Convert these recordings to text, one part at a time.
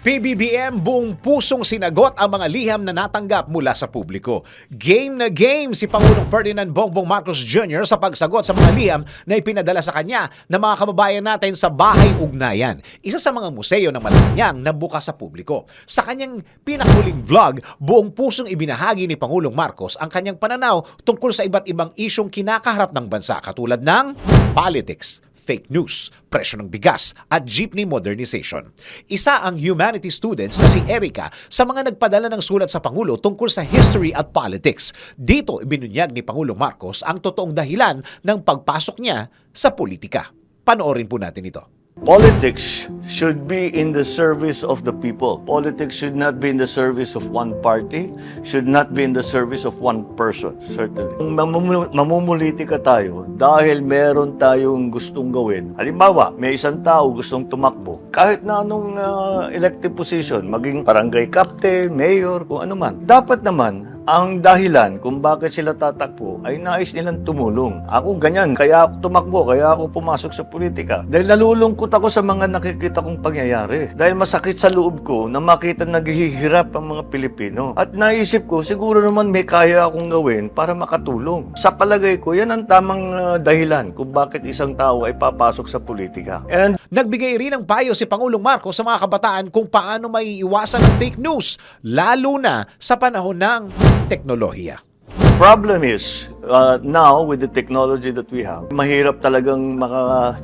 PBBM buong pusong sinagot ang mga liham na natanggap mula sa publiko. Game na game si Pangulong Ferdinand Bongbong Marcos Jr. sa pagsagot sa mga liham na ipinadala sa kanya ng mga kababayan natin sa Bahay Ugnayan, isa sa mga museo ng Malacanang na bukas sa publiko. Sa kanyang pinakahuling vlog, buong pusong ibinahagi ni Pangulong Marcos ang kanyang pananaw tungkol sa iba't ibang isyong kinakaharap ng bansa katulad ng politics, fake news, presyo ng bigas, at jeepney modernization. Isa ang humanities students na si Erica sa mga nagpadala ng sulat sa Pangulo tungkol sa history at politics. Dito ibinunyag ni Pangulong Marcos ang totoong dahilan ng pagpasok niya sa politika. Panoorin po natin ito. Politics should be in the service of the people. Politics should not be in the service of one party, should not be in the service of one person, certainly. Mamumulitika tayo dahil meron tayong gustong gawin. Halimbawa, may isang tao gustong tumakbo. Kahit na anong elective position, maging barangay captain, mayor, kung ano man. Dapat naman, ang dahilan kung bakit sila tatakbo ay nais nilang tumulong. Ako ganyan, kaya ako tumakbo, kaya ako pumasok sa politika. Dahil nalulungkot ako sa mga nakikita kong pangyayari. Dahil masakit sa loob ko na makita naghihirap ang mga Pilipino. At naisip ko, siguro naman may kaya akong gawin para makatulong. Sa palagay ko, yan ang tamang dahilan kung bakit isang tao ay papasok sa politika. And Nagbigay rin ng payo si Pangulong Marcos sa mga kabataan kung paano maiiwasan ang fake news, lalo na sa panahon ng teknolohiya. problem is, now with the technology that we have, mahirap talagang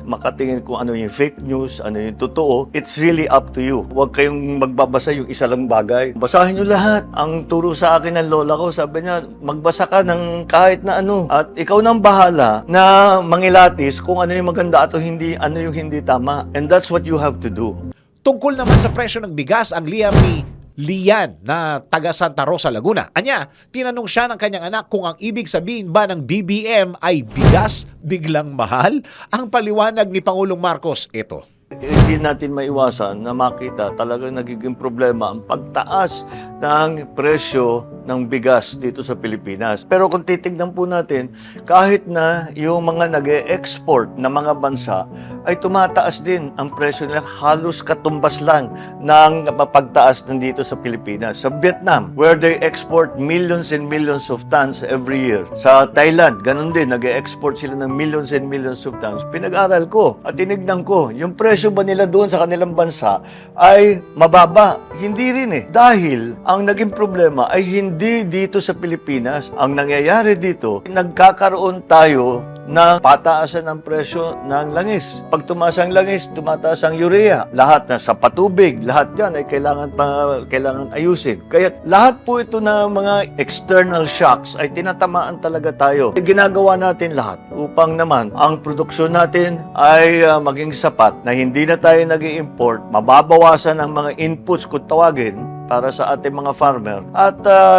makatingin kung ano yung fake news, ano yung totoo. It's really up to you. Huwag kayong magbabasa yung isa lang bagay. Basahin nyo lahat. Ang turo sa akin ng lola ko, sabi niya, magbasa ka ng kahit na ano. At ikaw nang bahala na mangilatis kung ano yung maganda at hindi, ano yung hindi tama. And that's what you have to do. Tungkol naman sa presyo ng bigas, ang liham ni Lian na taga Santa Rosa, Laguna. Anya, tinanong siya ng kanyang anak kung ang ibig sabihin ba ng BBM ay bigas biglang mahal? Ang paliwanag ni Pangulong Marcos, ito. Hindi natin maiwasan na makita talagang nagiging problema ang pagtaas ng presyo ng bigas dito sa Pilipinas. Pero kung titignan po natin, kahit na yung mga nag-e-export na mga bansa ay tumataas din ang presyo nila, halos katumbas lang ng pagtaas nandito sa Pilipinas. Sa Vietnam, where they export millions and millions of tons every year. Sa Thailand, ganun din, nag-e-export sila ng millions and millions of tons. Pinag-aral ko at tinignan ko, yung presyo ba nila doon sa kanilang bansa ay mababa? Hindi rin eh. Dahil ang naging problema ay hindi dito sa Pilipinas. Ang nangyayari dito, nagkakaroon tayo ng pataasan ng presyo ng langis. Pag tumaas ang langis, tumataas ang urea. Lahat na sa patubig, lahat yan ay kailangan ayusin. Kaya lahat po ito na mga external shocks ay tinatamaan talaga tayo. Ginagawa natin lahat upang naman ang produksyon natin ay maging sapat na hindi na tayo nag-i-import, mababawasan ang mga inputs kung tawagin para sa ating mga farmer at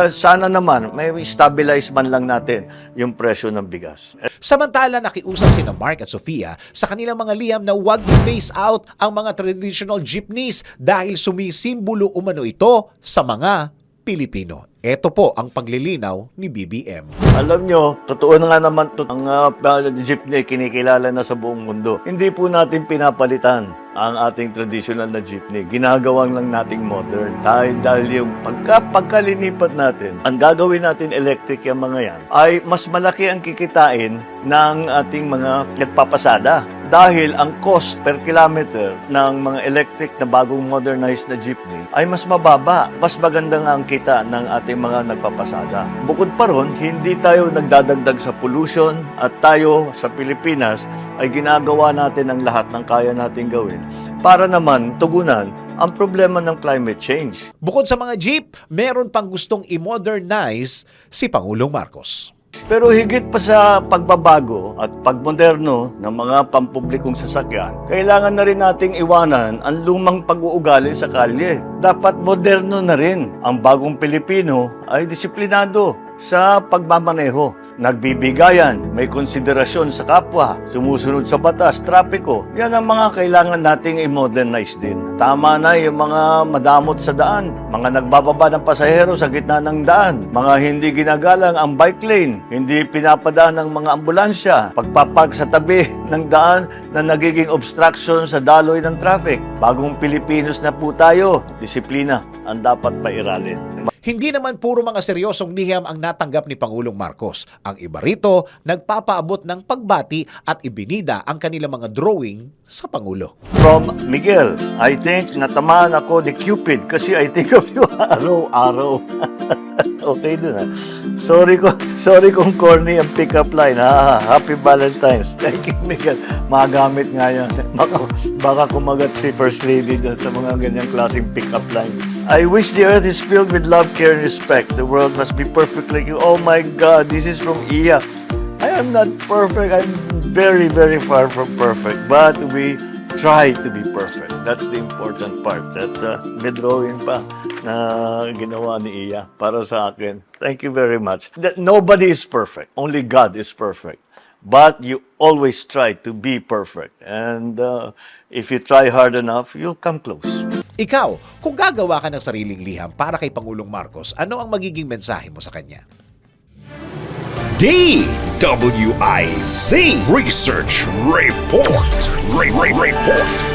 sana naman may stabilize man lang natin yung presyo ng bigas. Samantala, nakiusap sina Mark at Sofia sa kanilang mga liham na huwag i-phase out ang mga traditional jeepneys dahil sumisimbolo umano ito sa mga Pilipino. Ito po ang paglilinaw ni BBM. Alam nyo, totoo na nga naman ang jeepney kinikilala na sa buong mundo. Hindi po natin pinapalitan ang ating traditional na jeepney. Ginagawang lang nating modern. Dahil yung pagkalinipat natin, ang gagawin natin electric yung mga yan, ay mas malaki ang kikitain ng ating mga nagpapasada. Dahil ang cost per kilometer ng mga electric na bagong modernized na jeepney ay mas mababa. Mas maganda nga ang kita ng ating mga nagpapasada. Bukod pa ron, hindi tayo nagdadagdag sa pollution at tayo sa Pilipinas ay ginagawa natin ang lahat ng kaya natin gawin para naman tugunan ang problema ng climate change. Bukod sa mga jeep, meron pang gustong i-modernize si Pangulong Marcos. Pero higit pa sa pagbabago at pagmoderno ng mga pampublikong sasakyan, kailangan na rin nating iwanan ang lumang pag-uugali sa kalye. Dapat moderno na rin. Ang bagong Pilipino ay disiplinado sa pagmamaneho. nagbibigayan, may konsiderasyon sa kapwa, sumusunod sa batas, trapiko. Yan ang mga kailangan nating i-modernize din. Tama na yung mga madamot sa daan, mga nagbababa ng pasahero sa gitna ng daan, mga hindi ginagalang ang bike lane, hindi pinapadaan ng mga ambulansya, pagpapark sa tabi ng daan na nagiging obstruction sa daloy ng traffic. Bagong Pilipinos na po tayo, disiplina ang dapat pairalin. Hindi naman puro mga seryosong liham ang natanggap ni Pangulong Marcos. Ang iba rito, nagpapaabot ng pagbati at ibinida ang kanilang mga drawing sa Pangulo. From Miguel, I think natamaan ako ni Cupid kasi I think of you araw-araw. Okay dun ha. Sorry kung corny ang pick-up line. Happy Valentine's. Thank you, Miguel. Magamit nga yan. Baka kumagat si First Lady dun sa mga ganyang klaseng pick-up line. I wish the earth is filled with love, care, and respect. The world must be perfect like you. Oh my God, this is from Iya. I am not perfect. I'm very, very far from perfect. But we try to be perfect. That's the important part. That may drawing pa na ginawa ni Iya para sa akin. Thank you very much. That nobody is perfect. Only God is perfect. But you always try to be perfect. And if you try hard enough, you'll come close. Ikaw, kung gagawa ka ng sariling liham para kay Pangulong Marcos, ano ang magiging mensahe mo sa kanya? DWIZ Research Report. Report.